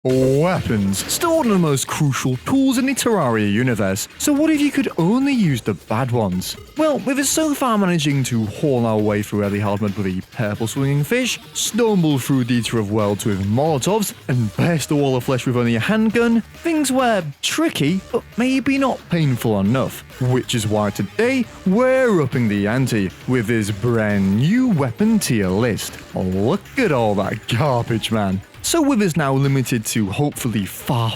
Weapons, still one of the most crucial tools in the Terraria universe, so what if you could only use the bad ones? Well, with us so far managing to haul our way through early Hardmode with a purple swinging fish, stumble through Eater of Worlds with Molotovs, and burst the wall of flesh with only a handgun, things were tricky, but maybe not painful enough. Which is why today, we're upping the ante with this brand new weapon tier list. Look at all that garbage, man. So with us now limited to hopefully far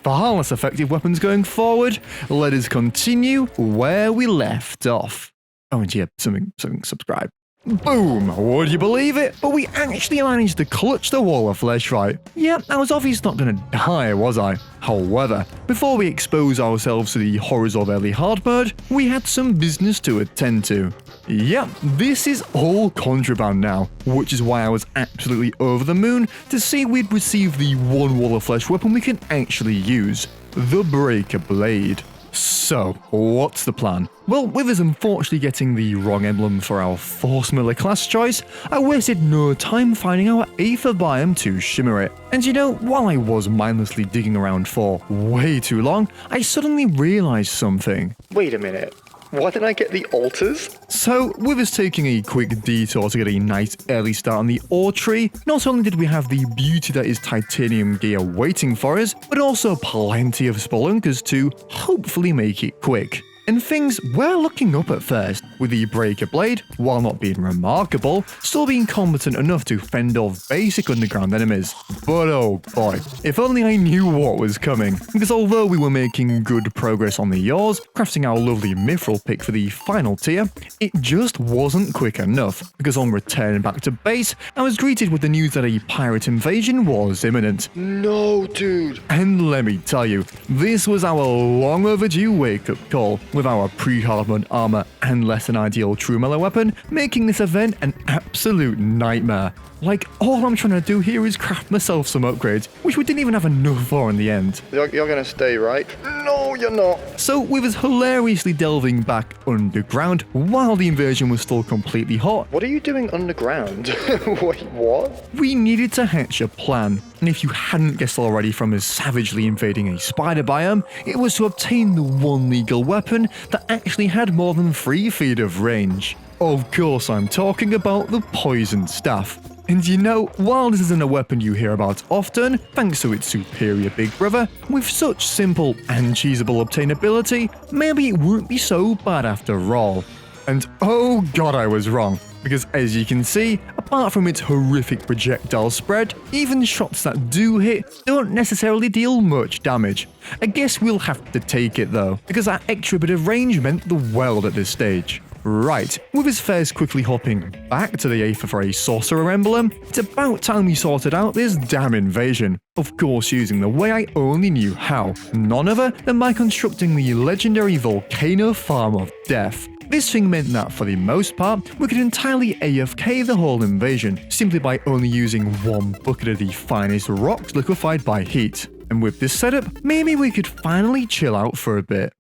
less effective weapons going forward, let us continue where we left off. Oh, and yeah, something subscribe. Boom! Would you believe it? But we actually managed to clutch the wall of flesh, right? Yeah, I was obviously not gonna die, was I? However, before we expose ourselves to the horrors of early Hardmode, we had some business to attend to. Yeah, this is all contraband now, which is why I was absolutely over the moon to see we'd received the one wall of flesh weapon we can actually use, the Breaker Blade. So, what's the plan? Well, with us unfortunately getting the wrong emblem for our Force Miller class choice, I wasted no time finding our Aether biome to shimmer it. And you know, while I was mindlessly digging around for way too long, I suddenly realized something. Wait a minute. Why didn't I get the altars? So, with us taking a quick detour to get a nice early start on the ore tree, not only did we have the beauty that is titanium gear waiting for us, but also plenty of spelunkers to hopefully make it quick. And things were looking up at first, with the Breaker Blade, while not being remarkable, still being competent enough to fend off basic underground enemies. But oh boy, if only I knew what was coming, because although we were making good progress on the ores, crafting our lovely mithril pick for the final tier, it just wasn't quick enough, because on return back to base, I was greeted with the news that a pirate invasion was imminent. No, dude. And let me tell you, this was our long overdue wake-up call, with our pre-Hardmode armor and less than ideal true melee weapon, making this event an absolute nightmare. Like, all I'm trying to do here is craft myself some upgrades, which we didn't even have enough for in the end. You're gonna stay, right? No, you're not. So, with us hilariously delving back underground, while the invasion was still completely hot. What are you doing underground? Wait, what? We needed to hatch a plan, and if you hadn't guessed already from us savagely invading a spider biome, it was to obtain the one legal weapon that actually had more than 3 feet of range. Of course, I'm talking about the Poison Staff. And you know, while this isn't a weapon you hear about often, thanks to its superior big brother, with such simple and cheesable obtainability, maybe it wouldn't be so bad after all. And oh god, I was wrong, because as you can see, apart from its horrific projectile spread, even shots that do hit don't necessarily deal much damage. I guess we'll have to take it though, because that extra bit of range meant the world at this stage. Right, with us first quickly hopping back to the Aether for a sorcerer emblem, it's about time we sorted out this damn invasion. Of course using the way I only knew how, none other than by constructing the legendary Volcano Farm of Death. This thing meant that for the most part, we could entirely AFK the whole invasion, simply by only using one bucket of the finest rocks liquefied by heat. And with this setup, maybe we could finally chill out for a bit.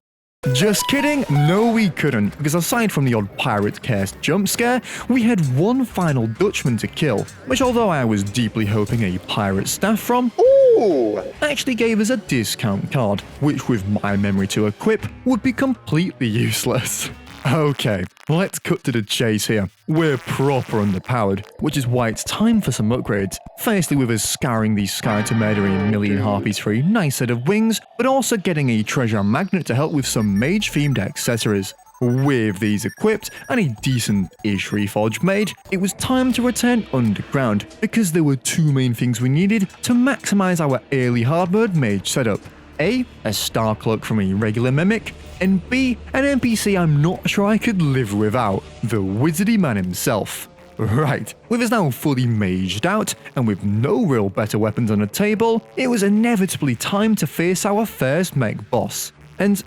Just kidding, no we couldn't, because aside from the odd pirate cursed jump scare, we had one final Dutchman to kill, which although I was deeply hoping a pirate staff from, actually gave us a discount card, which with my memory to equip, would be completely useless. Okay, let's cut to the chase here. We're proper underpowered, which is why it's time for some upgrades. Firstly with us scouring the sky to murder a million harpies for a nice set of wings, but also getting a treasure magnet to help with some mage-themed accessories. With these equipped and a decent-ish reforged made, it was time to return underground, because there were 2 main things we needed to maximize our early Hardmode mage setup. A star cloak from a regular mimic, and B, an NPC I'm not sure I could live without, the wizardy man himself. Right, with us now fully maged out, and with no real better weapons on the table, it was inevitably time to face our first mech boss. And,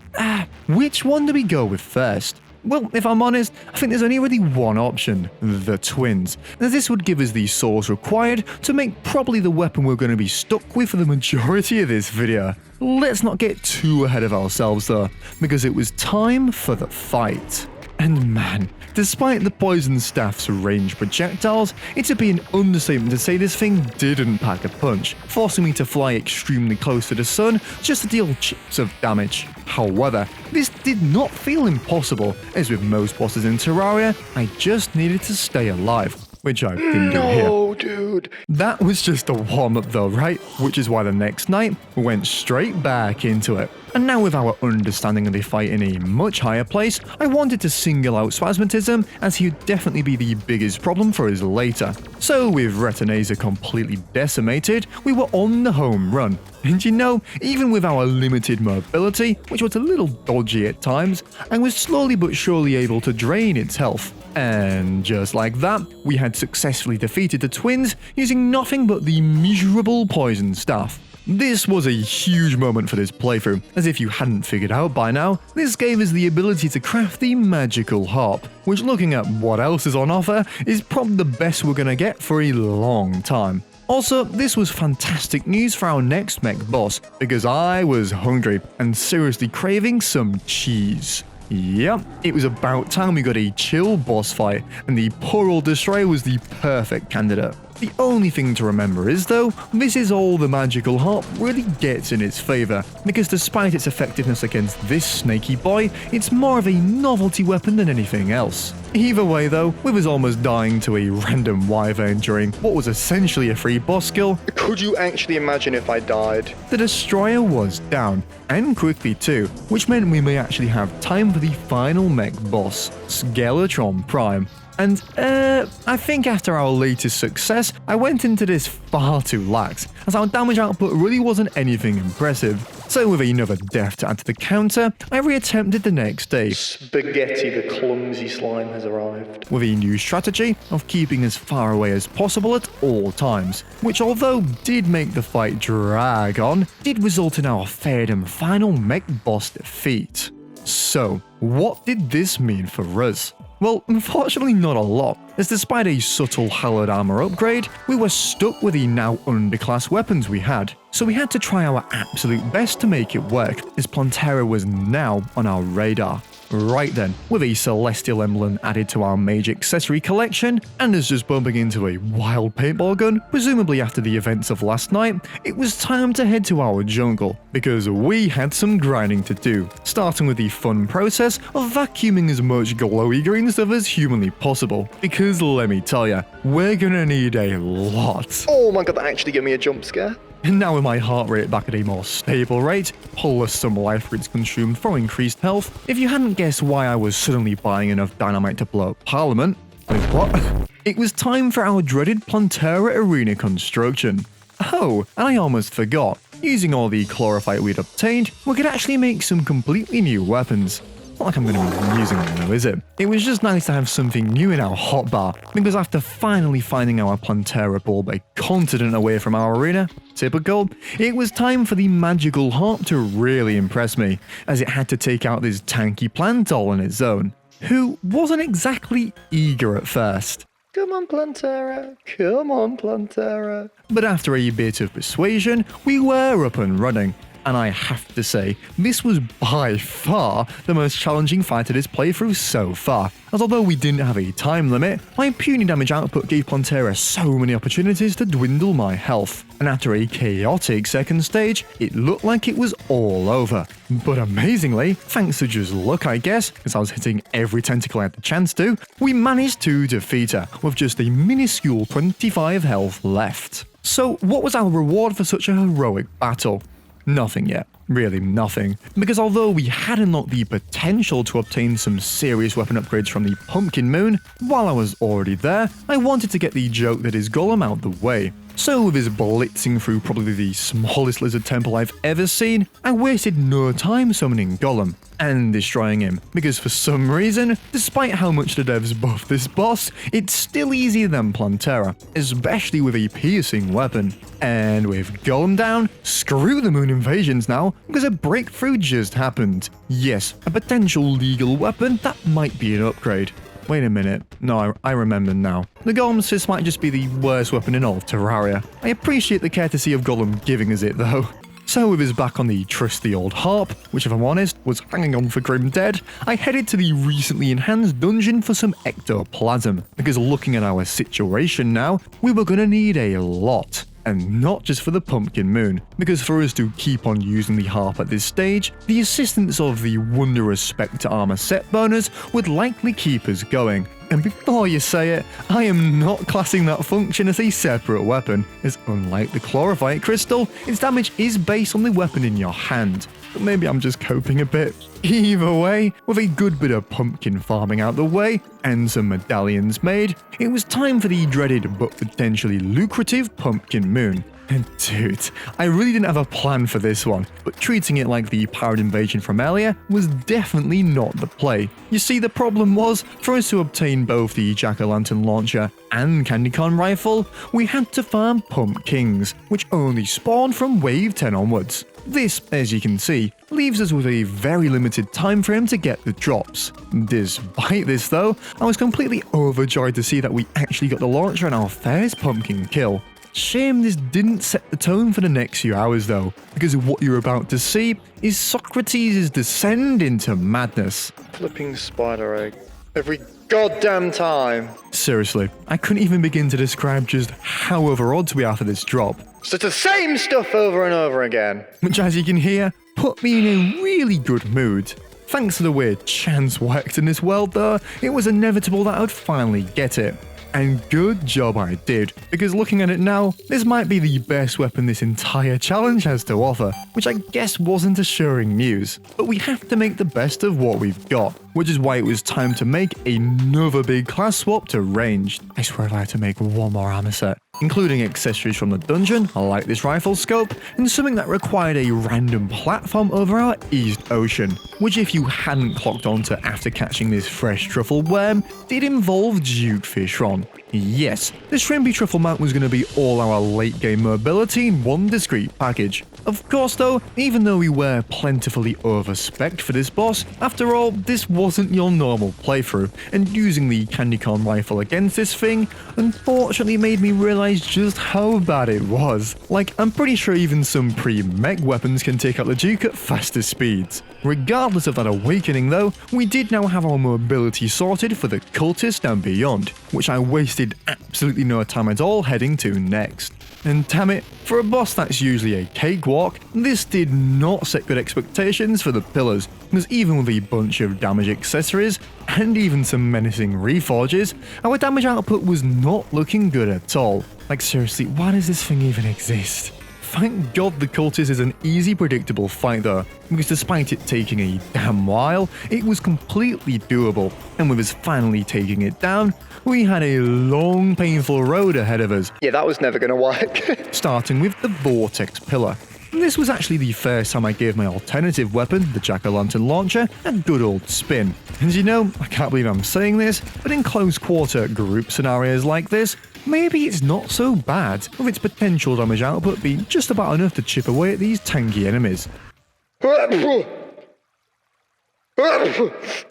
which one do we go with first? Well, if I'm honest, I think there's only really one option, the twins, as this would give us the souls required to make probably the weapon we're going to be stuck with for the majority of this video. Let's not get too ahead of ourselves though, because it was time for the fight. And man, despite the poison staff's ranged projectiles, it'd be an understatement to say this thing didn't pack a punch, forcing me to fly extremely close to the sun just to deal chips of damage. However, this did not feel impossible, as with most bosses in Terraria, I just needed to stay alive. Which I didn't do here. No, dude. That was just a warm-up though, right? Which is why the next night, we went straight back into it. And now with our understanding of the fight in a much higher place, I wanted to single out Spasmatism, as he would definitely be the biggest problem for us later. So with Retinasa completely decimated, we were on the home run. And you know, even with our limited mobility, which was a little dodgy at times, I was slowly but surely able to drain its health. And just like that, we had successfully defeated the twins using nothing but the miserable poison staff. This was a huge moment for this playthrough, as if you hadn't figured out by now, this gave us the ability to craft the magical harp, which looking at what else is on offer, is probably the best we're gonna get for a long time. Also, this was fantastic news for our next mech boss, because I was hungry and seriously craving some cheese. Yep, it was about time we got a chill boss fight, and the poor old Destroyer was the perfect candidate. The only thing to remember is though, this is all the magical harp really gets in its favour, because despite its effectiveness against this snaky boy, it's more of a novelty weapon than anything else. Either way though, with us almost dying to a random wyvern during what was essentially a free boss skill, Could you actually imagine if I died? the Destroyer was down, and quickly too, which meant we may actually have time for the final mech boss, Skeletron Prime. And, I think after our latest success, I went into this far too lax, as our damage output really wasn't anything impressive. So with another death to add to the counter, I reattempted the next day, Spaghetti, the clumsy slime has arrived. with a new strategy of keeping as far away as possible at all times, which although did make the fight drag on, did result in our third and final mech boss defeat. So, what did this mean for us? Well, unfortunately not a lot, as despite a subtle hallowed armor upgrade, we were stuck with the now underclass weapons we had, so we had to try our absolute best to make it work, as Plantera was now on our radar. Right then, with a celestial emblem added to our mage accessory collection, and us just bumping into a wild paintball gun, presumably after the events of last night, it was time to head to our jungle, because we had some grinding to do, starting with the fun process of vacuuming as much glowy green stuff as humanly possible, because let me tell ya, we're gonna need a lot. Oh my god, that actually gave me a jump scare. And now with my heart rate back at a more stable rate, plus some life roots consumed for increased health, if you hadn't guessed why I was suddenly buying enough dynamite to blow up Parliament, wait, what? It was time for our dreaded Plantera arena construction. Oh, and I almost forgot, using all the chlorophyte we'd obtained, we could actually make some completely new weapons. Not like I'm going to be using them though, is it? It was just nice to have something new in our hotbar, because after finally finding our Plantera bulb a continent away from our arena, typical, it was time for the magical harp to really impress me, as it had to take out this tanky plant all on its own, who wasn't exactly eager at first. Come on, Plantera. Come on, Plantera. But after a bit of persuasion, we were up and running. And I have to say, this was by far the most challenging fight of this playthrough so far, as although we didn't have a time limit, my puny damage output gave Plantera so many opportunities to dwindle my health, and after a chaotic second stage, it looked like it was all over. But amazingly, thanks to just luck I guess, as I was hitting every tentacle I had the chance to, we managed to defeat her, with just a minuscule 25 health left. So what was our reward for such a heroic battle? Nothing yet. Really nothing. Because although we had unlocked the potential to obtain some serious weapon upgrades from the Pumpkin Moon, while I was already there, I wanted to get the joke that is Golem out the way. So with his blitzing through probably the smallest lizard temple I've ever seen, I wasted no time summoning Golem and destroying him, because for some reason, despite how much the devs buff this boss, it's still easier than Plantera, especially with a piercing weapon. And with Golem down, screw the moon invasions now, because a breakthrough just happened. Yes, a potential legal weapon that might be an upgrade. Wait a minute. No, I remember now. The Golem's fist might just be the worst weapon in all of Terraria. I appreciate the courtesy of Golem giving us it though. So with us back on the trusty old harp, which if I'm honest, was hanging on for grim dead, I headed to the recently enhanced dungeon for some ectoplasm, because looking at our situation now, we were gonna need a lot. And not just for the pumpkin moon, because for us to keep on using the harp at this stage, the assistance of the wondrous Spectre armor set bonus would likely keep us going. And before you say it, I am not classing that function as a separate weapon, as unlike the chlorophyte crystal, its damage is based on the weapon in your hand. But maybe I'm just coping a bit. Either way, with a good bit of pumpkin farming out the way, and some medallions made, it was time for the dreaded but potentially lucrative pumpkin moon. And dude, I really didn't have a plan for this one, but treating it like the pirate invasion from earlier was definitely not the play. You see, the problem was, for us to obtain both the jack-o'-lantern launcher and candy corn rifle, we had to farm pumpkins, which only spawn from wave 10 onwards. This, as you can see, leaves us with a very limited time frame to get the drops. Despite this though, I was completely overjoyed to see that we actually got the launcher on our first pumpkin kill. Shame this didn't set the tone for the next few hours though, because what you're about to see is Socrates' descend into madness. Flipping spider egg. Every goddamn time. Seriously, I couldn't even begin to describe just how over odds we are for this drop. So it's the same stuff over and over again. Which, as you can hear, put me in a really good mood. Thanks to the way chance worked in this world though, it was inevitable that I'd finally get it. And good job I did, because looking at it now, this might be the best weapon this entire challenge has to offer, which I guess wasn't assuring news. But we have to make the best of what we've got, which is why it was time to make another big class swap to ranged. I swear if I had to make one more armor set, including accessories from the dungeon, like this rifle scope, and something that required a random platform over our East Ocean, which if you hadn't clocked onto after catching this fresh truffle worm, did involve jute fish on. Yes, the shrimpy truffle mount was going to be all our late game mobility in one discrete package. Of course though, even though we were plentifully overspec'd for this boss, after all, this wasn't your normal playthrough, and using the candy corn rifle against this thing unfortunately made me realize just how bad it was. Like, I'm pretty sure even some pre-mech weapons can take out the Duke at faster speeds. Regardless of that awakening though, we did now have our mobility sorted for the cultist and beyond, which I wasted absolutely no time at all heading to next. And damn it, for a boss that's usually a cakewalk, this did not set good expectations for the pillars, because even with a bunch of damage accessories, and even some menacing reforges, our damage output was not looking good at all. Like seriously, why does this thing even exist? Thank God the cultist is an easy predictable fight though, because despite it taking a damn while, it was completely doable, and with us finally taking it down, we had a long painful road ahead of us. Yeah, that was never gonna work. Starting with the Vortex Pillar. This was actually the first time I gave my alternative weapon, the jack-o'-lantern launcher, a good old spin. And you know, I can't believe I'm saying this, but in close quarter group scenarios like this, maybe it's not so bad, with its potential damage output being just about enough to chip away at these tanky enemies.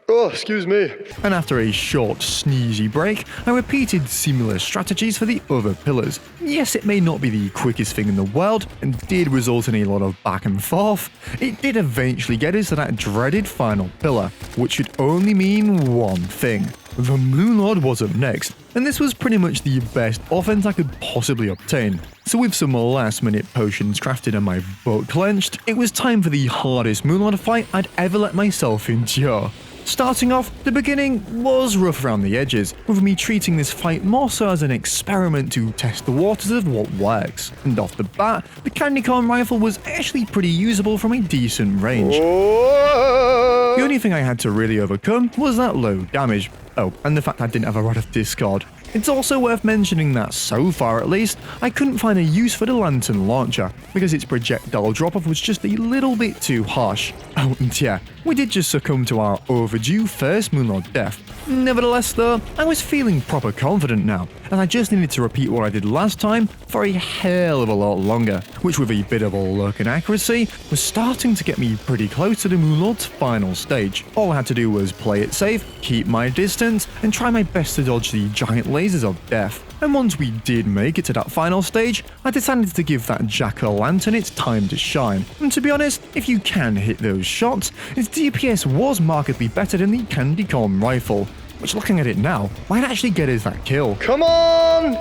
Oh, excuse me. And after a short sneezy break, I repeated similar strategies for the other pillars. Yes, it may not be the quickest thing in the world, and did result in a lot of back and forth, it did eventually get us to that dreaded final pillar, which should only mean one thing. The Lunar was up next, and this was pretty much the best offense I could possibly obtain. So with some last minute potions crafted and my butt clenched, it was time for the hardest Moonlord fight I'd ever let myself endure. Starting off, the beginning was rough around the edges, with me treating this fight more so as an experiment to test the waters of what works. And off the bat, the candy corn rifle was actually pretty usable from a decent range. The only thing I had to really overcome was that low damage. Oh, and the fact I didn't have a rod of discard. It's also worth mentioning that, so far at least, I couldn't find a use for the lantern launcher, because its projectile drop-off was just a little bit too harsh. Oh, and yeah, we did just succumb to our overdue first Moonlord death. Nevertheless though, I was feeling proper confident now, and I just needed to repeat what I did last time for a hell of a lot longer, which with a bit of luck and accuracy, was starting to get me pretty close to the Moonlord's final stage. All I had to do was play it safe, keep my distance, and try my best to dodge the giant laser Blazes of Death. And once we did make it to that final stage, I decided to give that jack-o'-lantern its time to shine. And to be honest, if you can hit those shots, its DPS was markedly better than the candy corn rifle, which looking at it now, might actually get us that kill. Come on!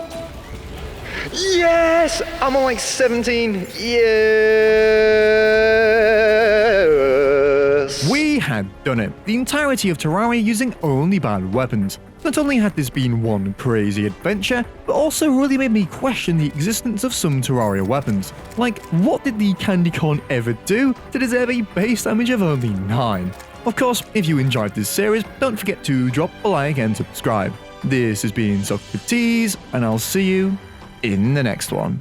Yes! I'm on like 17. Yes! We had done it, the entirety of Terraria using only bad weapons. Not only had this been one crazy adventure, but also really made me question the existence of some Terraria weapons. Like, what did the candy corn ever do to deserve a base damage of only 9? Of course, if you enjoyed this series, don't forget to drop a like and subscribe. This has been sockrteez, and I'll see you in the next one.